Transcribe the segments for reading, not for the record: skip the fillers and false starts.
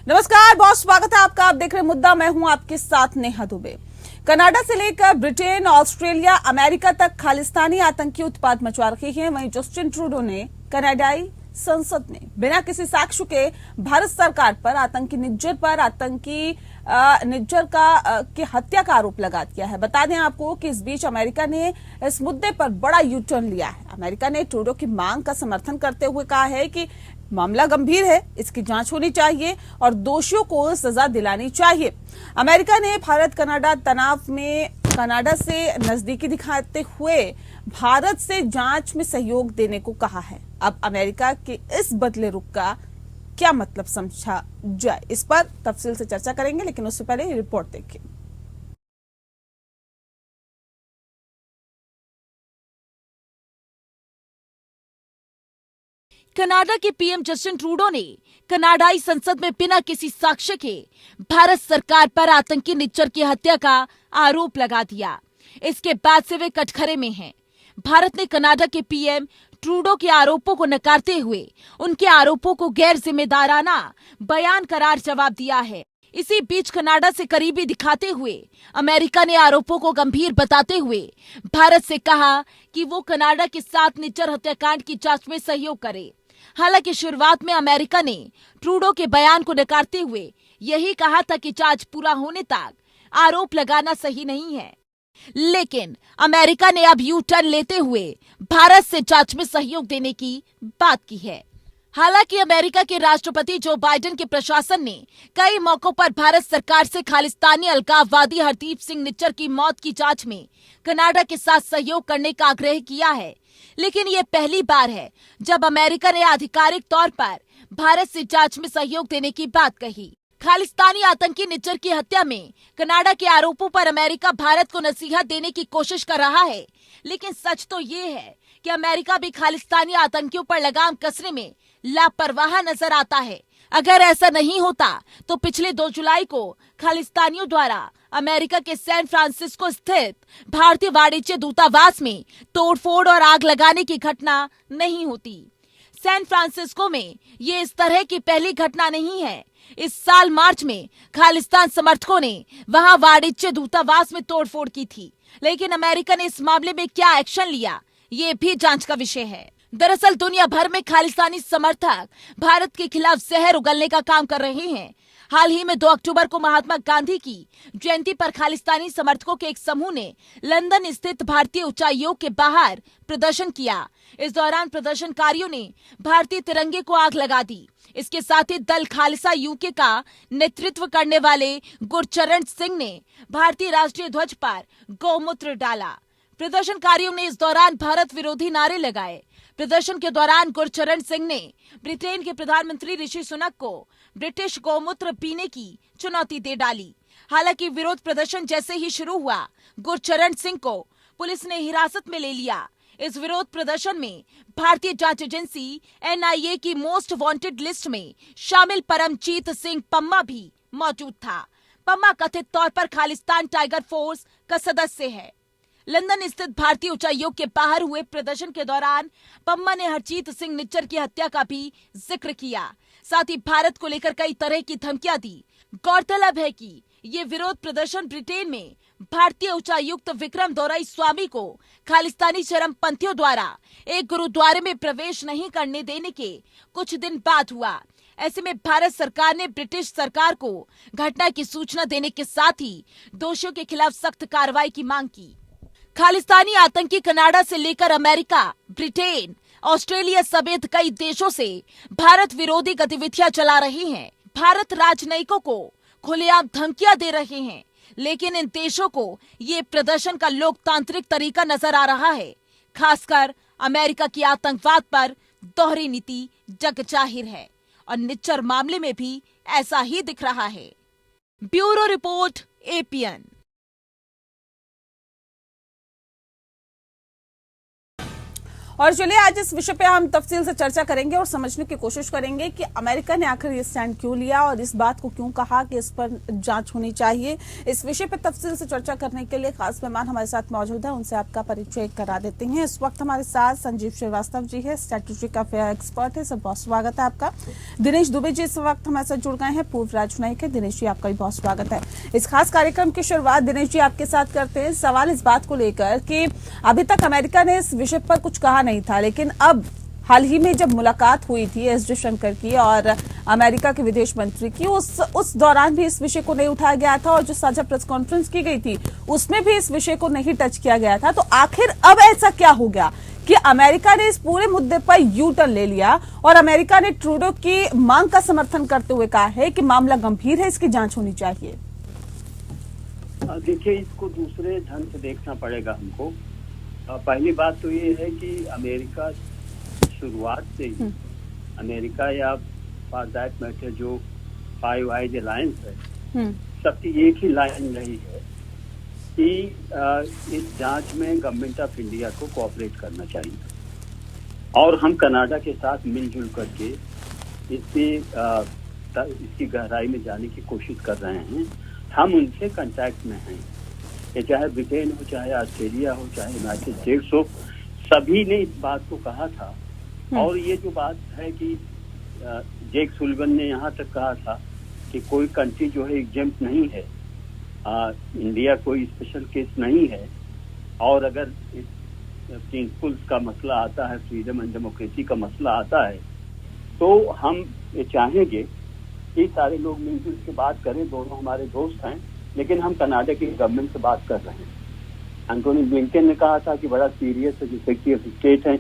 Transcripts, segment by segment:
नमस्कार बहुत स्वागत है आपका। आप देख रहे हैं मुद्दा, मैं हूं आपके साथ नेहा दुबे। कनाडा से लेकर ब्रिटेन, ऑस्ट्रेलिया, अमेरिका तक खालिस्तानी आतंकी उत्पात मचवा रहे हैं। वहीं जस्टिन ट्रूडो ने कनाडाई संसद में बिना किसी साक्ष्य के भारत सरकार पर आतंकी निज्जर की हत्या का आरोप लगा दिया है। बता दें आपको कि इस बीच अमेरिका ने इस मुद्दे पर बड़ा यू टर्न लिया है। अमेरिका ने ट्रूडो की मांग का समर्थन करते हुए कहा है कि मामला गंभीर है, इसकी जांच होनी चाहिए और दोषियों को सजा दिलानी चाहिए। अमेरिका ने भारत कनाडा तनाव में कनाडा से नजदीकी दिखाते हुए भारत से जांच में सहयोग देने को कहा है। अब अमेरिका के इस बदले रुख का क्या मतलब समझा जाए, इस पर तफसील से चर्चा करेंगे, लेकिन उससे पहले रिपोर्ट देखिए। कनाडा के पीएम जस्टिन ट्रूडो ने कनाडाई संसद में बिना किसी साक्ष्य के भारत सरकार पर आतंकी निज्जर की हत्या का आरोप लगा दिया। इसके बाद से वे कटघरे में हैं। भारत ने कनाडा के पीएम ट्रूडो के आरोपों को नकारते हुए उनके आरोपों को गैर जिम्मेदाराना बयान करार जवाब दिया है। इसी बीच कनाडा से करीबी दिखाते हुए अमेरिका ने आरोपों को गंभीर बताते हुए भारत से कहा कि वो कनाडा के साथ निज्जर हत्याकांड की जांच में सहयोग करे। हालांकि शुरुआत में अमेरिका ने ट्रूडो के बयान को नकारते हुए यही कहा था कि जांच पूरा होने तक आरोप लगाना सही नहीं है, लेकिन अमेरिका ने अब यू टर्न लेते हुए भारत से जांच में सहयोग देने की बात की है। हालांकि अमेरिका के राष्ट्रपति जो बाइडेन के प्रशासन ने कई मौकों पर भारत सरकार से खालिस्तानी अलगाववादी हरदीप सिंह निज्जर की मौत की जांच में कनाडा के साथ सहयोग करने का आग्रह किया है, लेकिन ये पहली बार है जब अमेरिका ने आधिकारिक तौर पर भारत से जांच में सहयोग देने की बात कही। खालिस्तानी आतंकी निज्जर की हत्या में कनाडा के आरोपों पर अमेरिका भारत को नसीहत देने की कोशिश कर रहा है, लेकिन सच तो ये है कि अमेरिका भी खालिस्तानी आतंकियों पर लगाम कसने में लापरवाह नजर आता है। अगर ऐसा नहीं होता तो पिछले 2 जुलाई को खालिस्तानियों द्वारा अमेरिका के सैन फ्रांसिस्को स्थित भारतीय वाणिज्य दूतावास में तोड़फोड़ और आग लगाने की घटना नहीं होती। सैन फ्रांसिस्को में ये इस तरह की पहली घटना नहीं है। इस साल मार्च में खालिस्तान समर्थकों ने वहां वाणिज्य दूतावास में तोड़फोड़ की थी, लेकिन अमेरिका ने इस मामले में क्या एक्शन लिया, ये भी जांच का विषय है। दरअसल दुनिया भर में खालिस्तानी समर्थक भारत के खिलाफ जहर उगलने का काम कर रहे हैं। हाल ही में 2 अक्टूबर को महात्मा गांधी की जयंती पर खालिस्तानी समर्थकों के एक समूह ने लंदन स्थित भारतीय उच्चायोग के बाहर प्रदर्शन किया। इस दौरान प्रदर्शनकारियों ने भारतीय तिरंगे को आग लगा दी। इसके साथ ही दल खालिसा यूके का नेतृत्व करने वाले गुरचरण सिंह ने भारतीय राष्ट्रीय ध्वज पर गौमूत्र डाला। प्रदर्शनकारियों ने इस दौरान भारत विरोधी नारे लगाए। प्रदर्शन के दौरान गुरचरण सिंह ने ब्रिटेन के प्रधानमंत्री ऋषि सुनक को ब्रिटिश गौमूत्र पीने की चुनौती दे डाली। हालांकि विरोध प्रदर्शन जैसे ही शुरू हुआ, गुरचरण सिंह को पुलिस ने हिरासत में ले लिया। इस विरोध प्रदर्शन में भारतीय जांच एजेंसी NIA की मोस्ट वांटेड लिस्ट में शामिल परमजीत सिंह पम्मा भी मौजूद था। पम्मा कथित तौर पर खालिस्तान टाइगर फोर्स का सदस्य है। लंदन स्थित भारतीय उच्चायोग के बाहर हुए प्रदर्शन के दौरान पम्मा ने हरजीत सिंह निज्जर की हत्या का भी जिक्र किया। साथ ही भारत को लेकर कई तरह की धमकियां दी। गौरतलब है कि ये विरोध प्रदर्शन ब्रिटेन में भारतीय उच्चायुक्त विक्रम दोराईस्वामी को खालिस्तानी चरमपंथियों द्वारा एक गुरुद्वारे में प्रवेश नहीं करने देने के कुछ दिन बाद हुआ। ऐसे में भारत सरकार ने ब्रिटिश सरकार को घटना की सूचना देने के साथ ही दोषियों के खिलाफ सख्त कार्रवाई की मांग की। खालिस्तानी आतंकी कनाडा से लेकर अमेरिका, ब्रिटेन, ऑस्ट्रेलिया समेत कई देशों से भारत विरोधी गतिविधियां चला रही हैं। भारत राजनयिकों को खुलेआम धमकियां दे रहे हैं, लेकिन इन देशों को ये प्रदर्शन का लोकतांत्रिक तरीका नजर आ रहा है। खासकर अमेरिका की आतंकवाद पर दोहरी नीति जग जाहिर है और निज्जर मामले में भी ऐसा ही दिख रहा है। Bureau report, APN। और चलिए आज इस विषय पे हम तफसील से चर्चा करेंगे और समझने की कोशिश करेंगे कि अमेरिका ने आखिर ये स्टैंड क्यों लिया और इस बात को क्यों कहा कि इस पर जांच होनी चाहिए। इस विषय पे तफसील से चर्चा करने के लिए खास मेहमान हमारे साथ मौजूद है, उनसे आपका परिचय करा देते हैं। इस वक्त हमारे साथ संजीव श्रीवास्तव जी है, स्ट्रेटेजिक अफेयर एक्सपर्ट है, सब बहुत स्वागत है आपका। दिनेश दुबे जी इस वक्त हमारे साथ जुड़ गए हैं, पूर्व राजनयिक है। दिनेश जी आपका भी बहुत स्वागत है। इस खास कार्यक्रम की शुरुआत दिनेश जी आपके साथ करते हैं। सवाल इस बात को लेकर कि अभी तक अमेरिका ने इस विषय पर कुछ कहा नहीं था, लेकिन अब हाल ही में जब मुलाकात हुई थी एस जयशंकर की और अमेरिका के विदेश मंत्री की, उस दौरान भी इस विषय को नहीं उठाया गया था और जो साझा प्रेस कॉन्फ्रेंस की गई थी उसमें भी इस विषय को नहीं टच किया गया था। तो आखिर अब ऐसा क्या हो गया कि अमेरिका ने इस पूरे मुद्दे पर यू टर्न ले लिया और अमेरिका ने ट्रूडो की मांग का समर्थन करते हुए कहा है कि मामला गंभीर है, इसकी जांच होनी चाहिए। देखिए, इसको दूसरे ढंग से देखना पड़ेगा हमको। पहली बात तो ये है कि अमेरिका शुरुआत से ही अमेरिका या फॉर दैट मैटर जो फाइव आइज अलायंस है, सबकी एक ही लाइन रही है कि इस जांच में गवर्नमेंट ऑफ इंडिया को कोऑपरेट करना चाहिए और हम कनाडा के साथ मिलजुल करके इसकी गहराई में जाने की कोशिश कर रहे हैं। हम उनसे कांटेक्ट में हैं, ये चाहे ब्रिटेन हो, चाहे ऑस्ट्रेलिया हो, चाहे यूनाइटेड स्टेट्स हो, सभी ने इस बात को कहा था। और ये जो बात है कि जेक सुलिवन ने यहाँ तक कहा था कि कोई कंट्री जो है एग्जेम्प्ट नहीं है, इंडिया कोई स्पेशल केस नहीं है, और अगर इस प्रिंसिपल्स का मसला आता है, फ्रीडम एंड डेमोक्रेसी का मसला आता है, तो हम ये चाहेंगे कि सारे लोग मिलजुल के बात करें। दोनों हमारे दोस्त हैं, लेकिन हम कनाडा की गवर्नमेंट से बात कर रहे हैं। एंटोनी ब्लिंकन ने कहा था कि बड़ा सीरियस है, जो सेक्रेटरी ऑफ स्टेट है,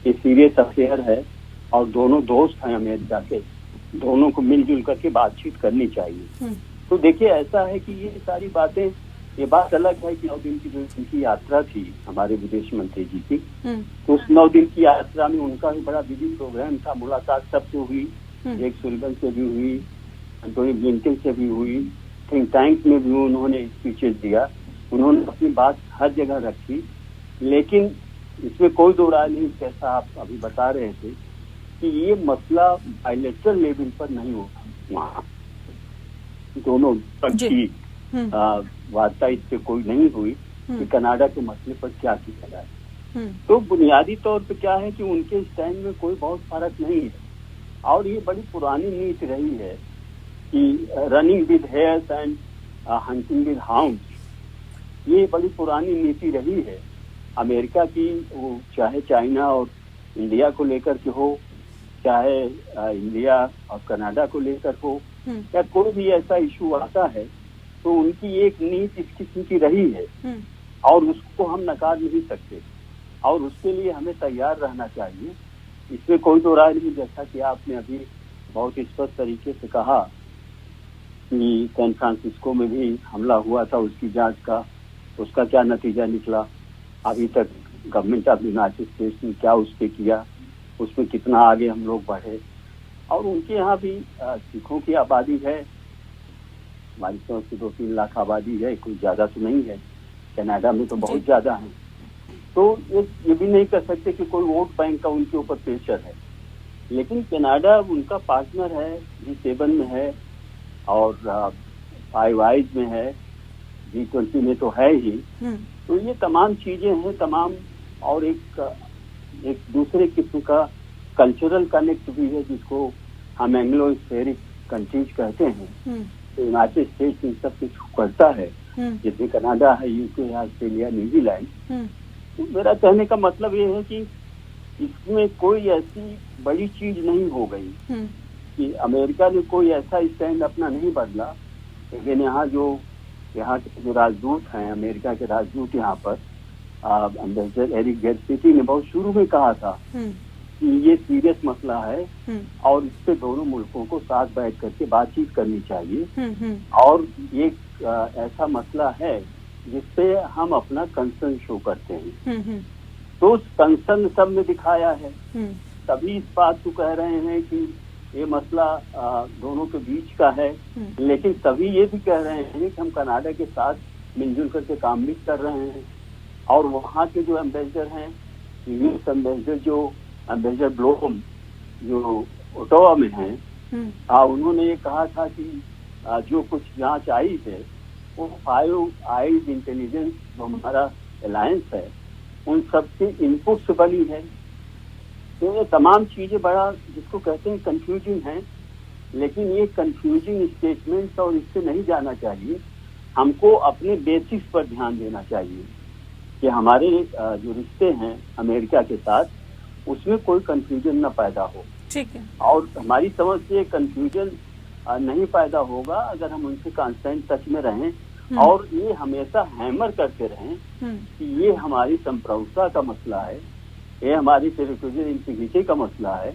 ये सीरियस अफेयर है और दोनों दोस्त हैं अमेरिका के, दोनों को मिलजुल करके बातचीत करनी चाहिए। तो देखिए, ऐसा है कि ये सारी बातें, ये बात अलग है कि 9 दिन की जो उनकी यात्रा थी हमारे विदेश मंत्री जी की, तो उस 9 दिन की यात्रा में उनका भी बड़ा बिजी प्रोग्राम था। मुलाकात सबसे हुई, जेक सुलिवन से भी हुई, एंटोनी ब्लिंकन से भी हुई, थिंक टैंक में भी उन्होंने स्पीचेस दिया, उन्होंने अपनी बात हर जगह रखी। लेकिन इसमें कोई दो राय नहीं, जैसा आप अभी बता रहे थे, कि ये मसला बायलैटरल लेवल पर नहीं होगा। वहाँ दोनों पक्षी वार्ता इस पे कोई नहीं हुई कि कनाडा के मसले पर क्या किया जाए। तो बुनियादी तौर पे क्या है कि उनके स्टैंड में कोई बहुत फर्क नहीं है, और ये बड़ी पुरानी नीति रही है कि running with hairs and hunting with hounds, ये बड़ी पुरानी नीति रही है अमेरिका की। वो चाहे चाइना और इंडिया को लेकर के हो, चाहे इंडिया और कनाडा को लेकर हो, या कोई भी ऐसा इशू आता है, तो उनकी एक नीति इस किस्म की रही है और उसको हम नकार नहीं सकते, और उसके लिए हमें तैयार रहना चाहिए। इसमें कोई दो राय नहीं। जैसा कि आपने अभी बहुत स्पष्ट तरीके से कहा कि सैन फ्रांसिस्को में भी हमला हुआ था, उसकी जांच का उसका क्या नतीजा निकला, अभी तक गवर्नमेंट ऑफ यूनाइटेड स्टेट्स ने क्या उस पर किया, उसमें कितना आगे हम लोग बढ़े। और उनके यहाँ भी सिखों की आबादी है, हमारी समझ से 2-3 लाख आबादी है, कोई ज्यादा तो नहीं है। कनाडा में तो बहुत ज्यादा है। तो ये भी नहीं कर सकते कि कोई वोट बैंक का उनके ऊपर प्रेशर है। लेकिन कनाडा उनका पार्टनर है, G7 में है और फाइव आइज में है, G20 में तो है ही। तो ये तमाम चीजें हैं, तमाम, और एक दूसरे किस्म का कल्चरल कनेक्ट भी है, जिसको हम एंग्लो स्फेरिक कंट्रीज कहते हैं। तो यूनाइटेड स्टेट्स इन सब कुछ करता है, जैसे कनाडा है, यूके, ऑस्ट्रेलिया, न्यूजीलैंड। तो मेरा कहने का मतलब ये है कि इसमें कोई ऐसी बड़ी चीज नहीं हो गई कि अमेरिका ने कोई ऐसा स्टैंड अपना नहीं बदला। लेकिन यहाँ के जो राजदूत हैं, अमेरिका के राजदूत यहाँ पर, एम्बेसडर एरिक गेरसिटी ने बहुत शुरू में कहा था कि ये सीरियस मसला है और इस पे दोनों मुल्कों को साथ बैठ करके बातचीत करनी चाहिए, और एक ऐसा मसला है जिसपे हम अपना कंसर्न शो करते हैं। तो उस कंसर्न सब में दिखाया है। सभी इस बात को कह रहे हैं कि ये मसला दोनों के बीच का है, लेकिन सभी ये भी कह रहे हैं कि हम कनाडा के साथ मिलजुल करके काम भी कर रहे हैं। और वहाँ के जो एम्बेसडर हैं यूएस एम्बेसडर एम्बेसडर ब्लोम जो ओटावा में हैं, उन्होंने ये कहा था कि जो कुछ जांच आई है वो 5 आईज इंटेलिजेंस जो हमारा अलायंस है उन सबके इनपुट से बनी है। तो ये तमाम चीजें बड़ा जिसको कहते हैं कंफ्यूजिंग है, लेकिन ये कंफ्यूजिंग स्टेटमेंट्स और इससे नहीं जाना चाहिए। हमको अपने बेसिस पर ध्यान देना चाहिए कि हमारे जो रिश्ते हैं अमेरिका के साथ उसमें कोई कंफ्यूजन न पैदा हो। ठीक है। और हमारी समझ से कंफ्यूजन नहीं पैदा होगा अगर हम उनसे कांस्टेंट टच में रहें और ये हमेशा हैमर करते रहें कि ये हमारी संप्रभुता का मसला है, ये हमारी टेरिटोरियल इंटीग्रिटी का मसला है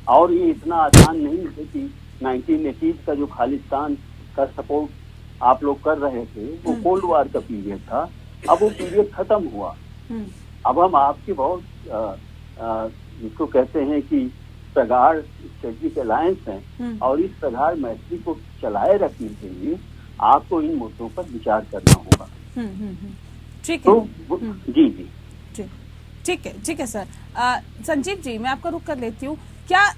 और ये इतना आसान नहीं है कि 1980 का जो खालिस्तान का सपोर्ट आप लोग कर रहे थे वो कोल्ड वार का पीरियड था, अब वो पीरियड खत्म हुआ। अब हम आपके बहुत जिसको कहते हैं कि प्रगाढ़ स्ट्रेटेजिक अलायंस हैं और इस प्रगाढ़ मैत्री को चलाए रखने के लिए आपको इन मुद्दों पर विचार करना होगा। ठीक है। तो जी जी ठीक है सर। संजीव जी, मैं आपका रुख कर लेती हूँ। क्या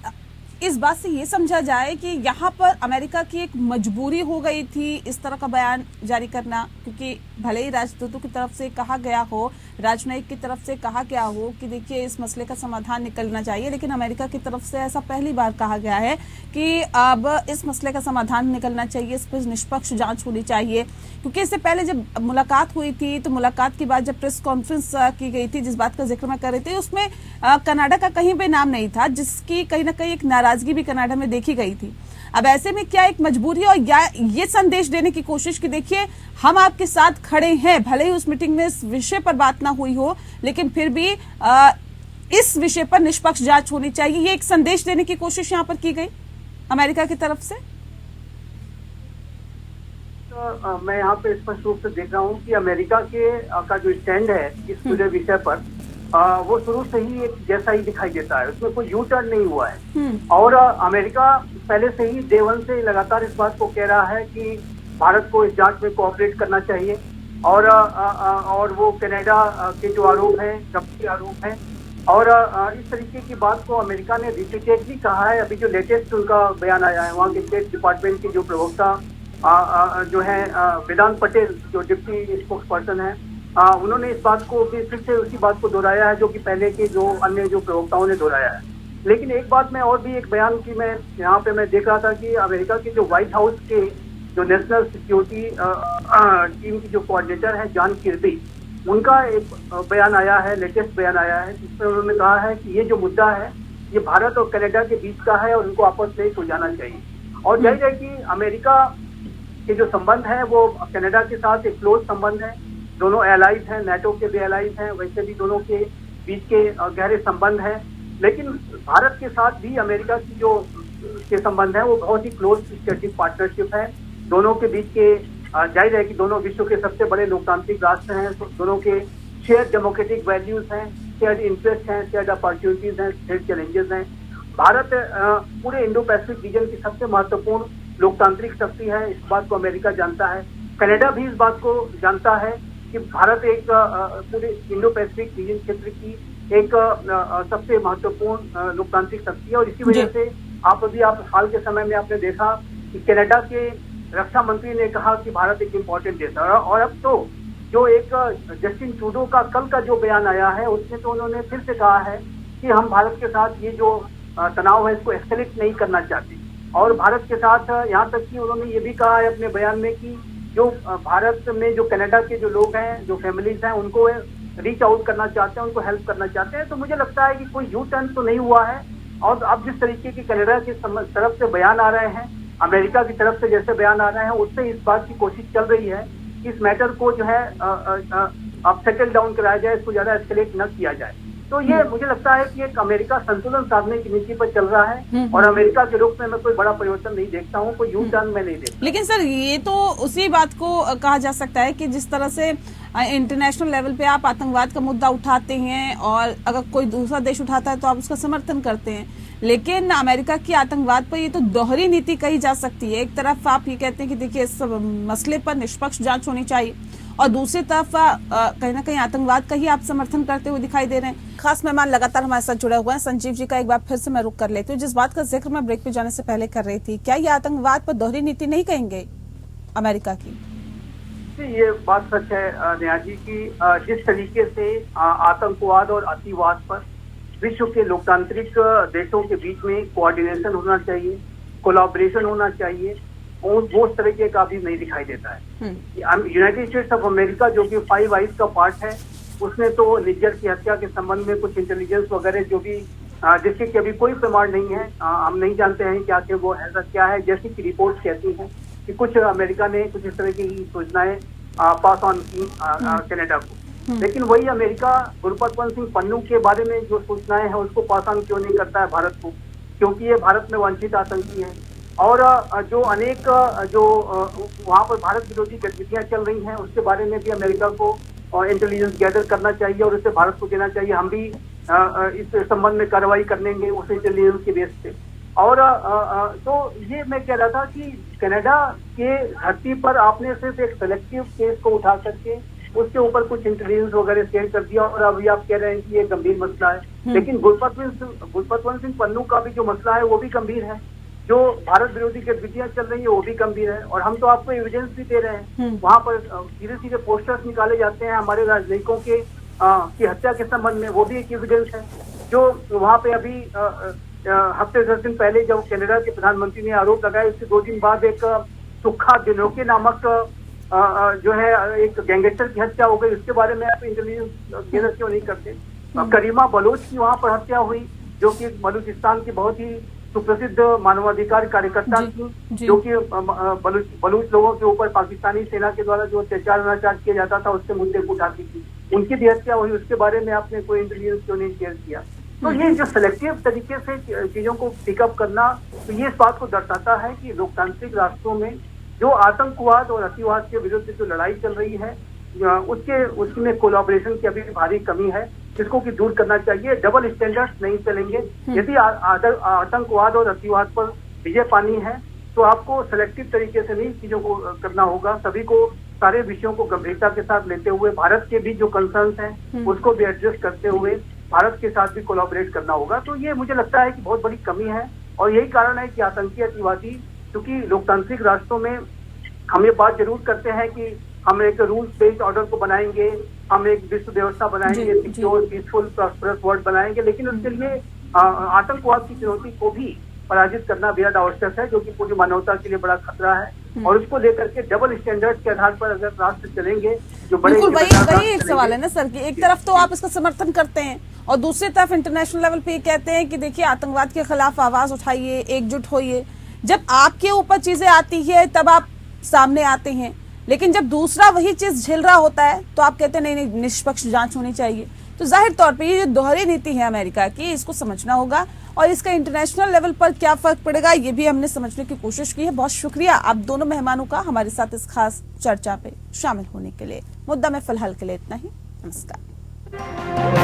इस बात से ये समझा जाए कि यहाँ पर अमेरिका की एक मजबूरी हो गई थी इस तरह का बयान जारी करना, क्योंकि भले ही राजदूतों की तरफ से कहा गया हो, राजनयिक की तरफ से कहा गया हो कि देखिए इस मसले का समाधान निकलना चाहिए, लेकिन अमेरिका की तरफ से ऐसा पहली बार कहा गया है कि अब इस मसले का समाधान निकलना चाहिए, इस पर निष्पक्ष जांच होनी चाहिए। क्योंकि इससे पहले जब मुलाकात हुई थी तो मुलाकात के बाद जब प्रेस कॉन्फ्रेंस की गई थी, जिस बात का जिक्र मैं कर रही थी, उसमें कनाडा का कहीं भी नाम नहीं था, जिसकी कहीं ना कहीं एक नाराजगी भी कनाडा में देखी गई थी। अब ऐसे में क्या एक मजबूरी और या ये संदेश देने की कोशिश कि देखिए हम आपके साथ खड़े हैं, भले ही उस मीटिंग में इस विषय पर बात ना हुई हो, लेकिन फिर भी इस विषय पर निष्पक्ष जांच होनी चाहिए, ये एक संदेश देने की कोशिश यहाँ पर की गई अमेरिका की तरफ से? तो मैं यहाँ पे स्पष्ट रूप से देख रहा हूँ कि अमेरिका का जो स्टैंड है इस पूरे विषय पर वो शुरू से ही एक जैसा ही दिखाई देता है, उसमें कोई यू टर्न नहीं हुआ है। और अमेरिका पहले से ही डे वन से लगातार इस बात को कह रहा है कि भारत को इस जांच में कोऑपरेट करना चाहिए और वो कनाडा के जो आरोप है, कपटी आरोप है और इस तरीके की बात को अमेरिका ने रिपीटेडली कहा है। अभी जो लेटेस्ट उनका बयान आया है, वहाँ के स्टेट डिपार्टमेंट के जो प्रवक्ता जो है वेदांत पटेल, जो डिप्टी स्पोक्स पर्सन है, उन्होंने इस बात को फिर से उसी बात को दोहराया है जो कि पहले के जो अन्य जो प्रवक्ताओं ने दोहराया है। लेकिन एक बात मैं और भी एक बयान की मैं यहाँ पे मैं देख रहा था कि अमेरिका के जो व्हाइट हाउस के जो नेशनल सिक्योरिटी टीम की जो कोऑर्डिनेटर है जॉन किर्बी, उनका एक बयान आया है, लेटेस्ट बयान आया है, जिसमें उन्होंने कहा है कि ये जो मुद्दा है ये भारत और कनाडा के बीच का है और उनको आपस में सुलझाना चाहिए। और जाहिर है कि अमेरिका के जो संबंध है वो कनाडा के साथ एक क्लोज संबंध है, दोनों एलाइज हैं, नेटो के भी एलाइज हैं, वैसे भी दोनों के बीच के गहरे संबंध हैं। लेकिन भारत के साथ भी अमेरिका की जो के संबंध है वो बहुत ही क्लोज स्ट्रेटेजिक पार्टनरशिप है। दोनों के बीच के जाहिर है कि दोनों विश्व के सबसे बड़े लोकतांत्रिक राष्ट्र हैं, दोनों के शेयर डेमोक्रेटिक वैल्यूज हैं, शेयर इंटरेस्ट हैं, शेयर अपॉर्चुनिटीज हैं, शेयर चैलेंजेस हैं। भारत पूरे इंडो पैसिफिक रीजन की सबसे महत्वपूर्ण लोकतांत्रिक शक्ति है, इस बात को अमेरिका जानता है। कनाडा भी इस बात को जानता है कि भारत एक पूरे इंडो पैसिफिक रीजन क्षेत्र की एक सबसे महत्वपूर्ण लोकतांत्रिक शक्ति है। और इसी वजह से आप हाल के समय में आपने देखा कि कनाडा के रक्षा मंत्री ने कहा कि भारत एक इम्पोर्टेंट देश है। और अब तो जो एक जस्टिन ट्रूडो का कल का जो बयान आया है उसमें तो उन्होंने फिर से कहा है कि हम भारत के साथ ये जो तनाव है इसको एस्केलेट नहीं करना चाहते। और भारत के साथ यहाँ तक कि उन्होंने ये भी कहा है अपने बयान में कि जो भारत में जो कनाडा के जो लोग हैं, जो फैमिलीज हैं, उनको रीच आउट करना चाहते हैं, उनको हेल्प करना चाहते हैं। तो मुझे लगता है कि कोई यू टर्न तो नहीं हुआ है। और अब जिस तरीके की कनाडा की तरफ से बयान आ रहे हैं, अमेरिका की तरफ से जैसे बयान आ रहे हैं, उससे इस बात की कोशिश चल रही है कि इस मैटर को जो है अब सेटल डाउन कराया जाए, इसको ज्यादा एस्केलेट न किया जाए। तो ये मुझे लगता है कि एक अमेरिका संतुलन साधने की नीति पर चल रहा है और अमेरिका के रुख में मैं कोई बड़ा परिवर्तन नहीं देखता हूँ, कोई यू टर्न में नहीं देखता। लेकिन सर ये तो उसी बात को कहा जा सकता है कि जिस तरह से इंटरनेशनल लेवल पे आप आतंकवाद का मुद्दा उठाते हैं और अगर कोई दूसरा देश उठाता है तो आप उसका समर्थन करते हैं, लेकिन अमेरिका की आतंकवाद पर ये तो दोहरी नीति कही जा सकती है। एक तरफ आप ये कहते हैं कि देखिए इस मसले पर निष्पक्ष जांच होनी चाहिए और दूसरी तरफ कहीं ना कहीं आतंकवाद का ही आप समर्थन करते हुए दिखाई दे रहे हैं। खास मेहमान लगातार हमारे साथ जुड़े हुए हैं। संजीव जी का एक बार फिर से मैं रुक कर लेती हूँ। जिस बात का जिक्र मैं ब्रेक पे जाने से पहले कर रही थी, क्या ये आतंकवाद पर दोहरी नीति नहीं कहेंगे अमेरिका की? ये बात सच है नेहा जी की जिस तरीके से आतंकवाद और अतिवाद पर विश्व के लोकतांत्रिक देशों के बीच में कोऑर्डिनेशन होना चाहिए, कोलैबोरेशन होना चाहिए, और वो उस तरीके का भी नहीं दिखाई देता है। यूनाइटेड स्टेट्स ऑफ अमेरिका जो कि फाइव आइज का पार्ट है, उसने तो निज्जर की हत्या के संबंध में कुछ इंटेलिजेंस वगैरह जो भी जिसके कि अभी कोई प्रमाण नहीं है, हम नहीं जानते हैं कि आखिर वो ऐसा क्या है, जैसी कि रिपोर्ट कहती है कि कुछ अमेरिका ने कुछ इस तरह की सूचनाएं पास ऑन की कनाडा को। लेकिन वही अमेरिका गुरपतवंत सिंह पन्नू के बारे में जो सूचनाएं हैं उसको पास ऑन क्यों नहीं करता है भारत को? क्योंकि ये भारत में वांछित आतंकी है। और जो अनेक जो वहाँ पर भारत विरोधी गतिविधियां चल रही हैं उसके बारे में भी अमेरिका को इंटेलिजेंस गैदर करना चाहिए और उसे भारत को देना चाहिए। हम भी इस संबंध में कार्रवाई करेंगे उस इंटेलिजेंस के बेस पे। और तो ये मैं कह रहा था कि कनाडा के धरती पर आपने सिर्फ एक सेलेक्टिव केस को उठा करके उसके ऊपर कुछ इंटेलिजेंस वगैरह शेयर कर दिया और अभी आप कह रहे हैं कि ये गंभीर मसला है। लेकिन गुरपतवंत सिंह पन्नू का भी जो मसला है वो भी गंभीर है, जो भारत विरोधी गतिविधियां चल रही है वो भी गंभीर है। और हम तो आपको एविडेंस भी दे रहे हैं, वहाँ पर सीधे सीधे पोस्टर्स निकाले जाते हैं हमारे राजनयिकों के की हत्या के संबंध में, वो भी एक एविडेंस है। जो वहाँ पे अभी हफ्ते 10 दिन पहले जब कनाडा के प्रधानमंत्री ने आरोप लगाया, उसके 2 दिन बाद एक सुखा दिनोके नामक जो है एक गैंगस्टर की हत्या हो गई। उसके बारे में आप इंटेलिजेंस गैदर क्यों नहीं करते? करीमा बलोच की वहाँ पर हत्या हुई, जो कि बलूचिस्तान की बहुत ही सुप्रसिद्ध मानवाधिकार कार्यकर्ता थी, जो कि बलूच लोगों के ऊपर पाकिस्तानी सेना के द्वारा जो अत्याचार अनाचार किया जाता था उसके मुद्दे को उठाती थी, उनकी भी हत्या हुई। उसके बारे में आपने कोई इंटेलिजेंस क्यों नहीं शेयर किया? तो ये जो सिलेक्टिव तरीके से चीजों को पिकअप करना, तो ये इस बात को दर्शाता है कि लोकतांत्रिक राष्ट्रों में जो आतंकवाद और अतिवाद के विरुद्ध जो लड़ाई चल रही है उसमें कोलैबोरेशन की अभी भारी कमी है, जिसको कि दूर करना चाहिए। डबल स्टैंडर्ड्स नहीं चलेंगे। यदि आतंकवाद और अतिवाद पर विजय पानी है तो आपको सेलेक्टिव तरीके से नहीं चीजों को करना होगा। सभी को सारे विषयों को गंभीरता के साथ लेते हुए भारत के भी जो कंसर्न्स हैं उसको भी एडजस्ट करते हुए भारत के साथ भी कोलैबोरेट करना होगा। तो ये मुझे लगता है कि बहुत बड़ी कमी है और यही कारण है कि आतंकी अतिवादी, क्योंकि लोकतांत्रिक राष्ट्रों में हम ये बात जरूर करते हैं कि हम एक रूल्स बेस्ड ऑर्डर को बनाएंगे, हम एक विश्व व्यवस्था बनाएंगे, सिक्योर पीसफुल प्रॉस्परस वर्ल्ड बनाएंगे, लेकिन उसके लिए आतंकवाद की चुनौती को भी पराजित करना बेहद आवश्यक है, जो कि पूरी मानवता के लिए बड़ा खतरा है। और उसको लेकर के डबल स्टैंडर्ड के आधार पर अगर राष्ट्र चलेंगे जो बड़े वही एक सवाल है ना सर कि एक तरफ तो आप इसका समर्थन करते हैं और दूसरी तरफ इंटरनेशनल लेवल पे ये कहते हैं कि देखिए आतंकवाद के खिलाफ आवाज उठाइए, एकजुट होइए। जब आपके ऊपर चीजें आती है तब आप सामने आते हैं, लेकिन जब दूसरा वही चीज झेल रहा होता है तो आप कहते हैं नहीं नहीं निष्पक्ष जांच होनी चाहिए। तो जाहिर तौर पे ये जो दोहरी नीति है अमेरिका की, इसको समझना होगा और इसका इंटरनेशनल लेवल पर क्या फर्क पड़ेगा ये भी हमने समझने की कोशिश की है। बहुत शुक्रिया आप दोनों मेहमानों का हमारे साथ इस खास चर्चा पे शामिल होने के लिए। मुद्दा में फिलहाल के लिए इतना ही। नमस्कार।